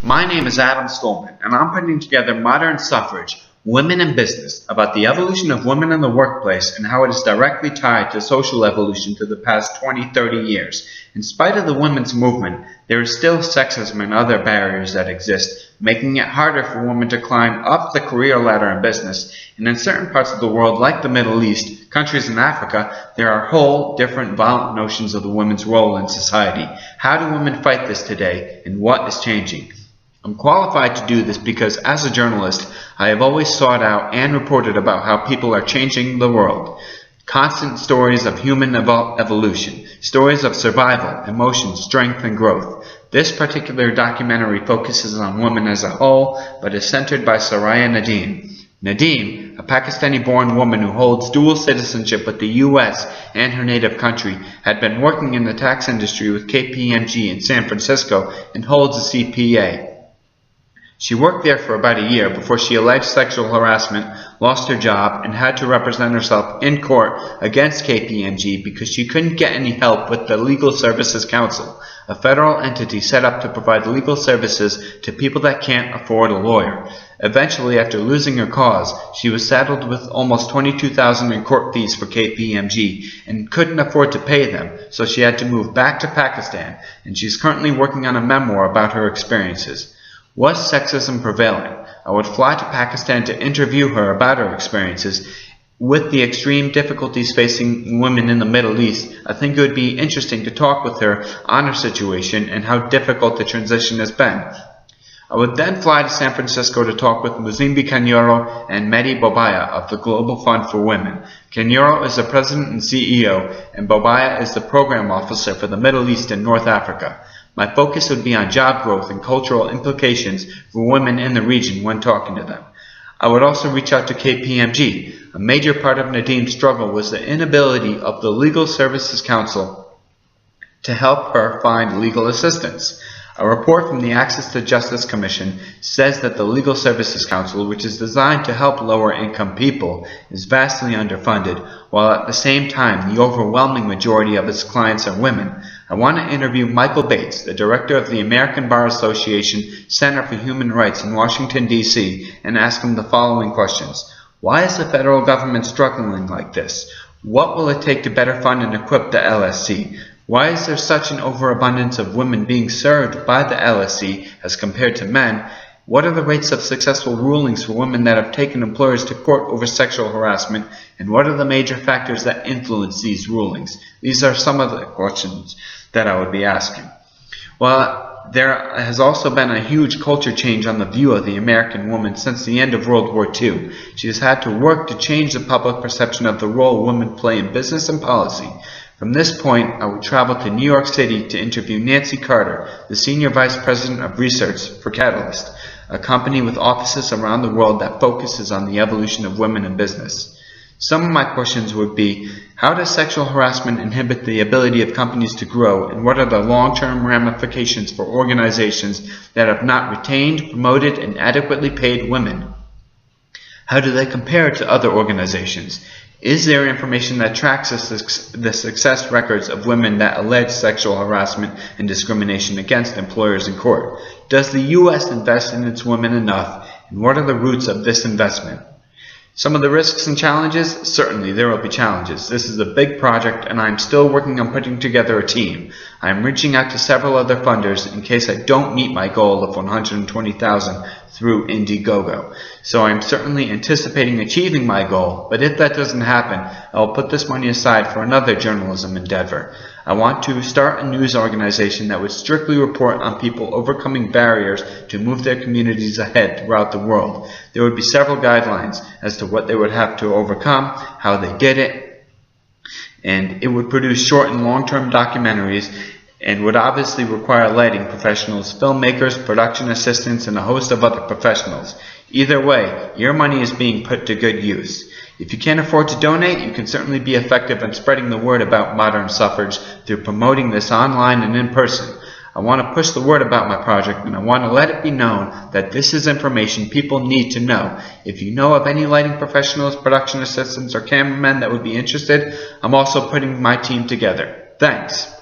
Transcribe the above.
My name is Adam Stolman, and I'm putting together Modern Suffrage, Women in Business, about the evolution of women in the workplace and how it is directly tied to social evolution through the past 20-30 years. In spite of the women's movement, there is still sexism and other barriers that exist, making it harder for women to climb up the career ladder in business. And in certain parts of the world, like the Middle East, countries in Africa, there are whole different violent notions of the women's role in society. How do women fight this today, and what is changing? I'm qualified to do this because, as a journalist, I have always sought out and reported about how people are changing the world. Constant stories of human evolution, stories of survival, emotion, strength, and growth. This particular documentary focuses on women as a whole, but is centered by Soraya Nadeem. Nadeem, a Pakistani-born woman who holds dual citizenship with the U.S. and her native country, had been working in the tax industry with KPMG in San Francisco and holds a CPA. She worked there for about a year before she alleged sexual harassment, lost her job, and had to represent herself in court against KPMG because she couldn't get any help with the Legal Services Council, a federal entity set up to provide legal services to people that can't afford a lawyer. Eventually, after losing her cause, she was saddled with almost $22,000 in court fees for KPMG and couldn't afford to pay them, so she had to move back to Pakistan, and she's currently working on a memoir about her experiences. Was sexism prevailing? I would fly to Pakistan to interview her about her experiences. With the extreme difficulties facing women in the Middle East, I think it would be interesting to talk with her on her situation and how difficult the transition has been. I would then fly to San Francisco to talk with Muzimbi Kanyoro and Mehdi Bobaya of the Global Fund for Women. Kanyoro is the president and CEO, and Bobaya is the program officer for the Middle East and North Africa. My focus would be on job growth and cultural implications for women in the region when talking to them. I would also reach out to KPMG. A major part of Nadeem's struggle was the inability of the Legal Services Council to help her find legal assistance. A report from the Access to Justice Commission says that the Legal Services Council, which is designed to help lower-income people, is vastly underfunded, while at the same time the overwhelming majority of its clients are women. I want to interview Michael Bates, the director of the American Bar Association Center for Human Rights in Washington, D.C., and ask him the following questions. Why is the federal government struggling like this? What will it take to better fund and equip the LSC? Why is there such an overabundance of women being served by the LSC as compared to men? What are the rates of successful rulings for women that have taken employers to court over sexual harassment? And what are the major factors that influence these rulings? These are some of the questions that I would be asking. Well, there has also been a huge culture change on the view of the American woman since the end of World War II. She has had to work to change the public perception of the role women play in business and policy. From this point, I would travel to New York City to interview Nancy Carter, the Senior Vice President of Research for Catalyst, a company with offices around the world that focuses on the evolution of women in business. Some of my questions would be, how does sexual harassment inhibit the ability of companies to grow, and what are the long-term ramifications for organizations that have not retained, promoted, and adequately paid women? How do they compare to other organizations? Is there information that tracks the success records of women that allege sexual harassment and discrimination against employers in court? Does the U.S. invest in its women enough, and what are the roots of this investment? Some of the risks and challenges? Certainly, there will be challenges. This is a big project, and I am still working on putting together a team. I am reaching out to several other funders in case I don't meet my goal of $120,000 through Indiegogo. So I am certainly anticipating achieving my goal, but if that doesn't happen, I will put this money aside for another journalism endeavor. I want to start a news organization that would strictly report on people overcoming barriers to move their communities ahead throughout the world. There would be several guidelines as to what they would have to overcome, how they did it, and it would produce short and long-term documentaries and would obviously require lighting professionals, filmmakers, production assistants, and a host of other professionals. Either way, your money is being put to good use. If you can't afford to donate, you can certainly be effective in spreading the word about modern suffrage through promoting this online and in person. I want to push the word about my project, and I want to let it be known that this is information people need to know. If you know of any lighting professionals, production assistants, or cameramen that would be interested, I'm also putting my team together. Thanks.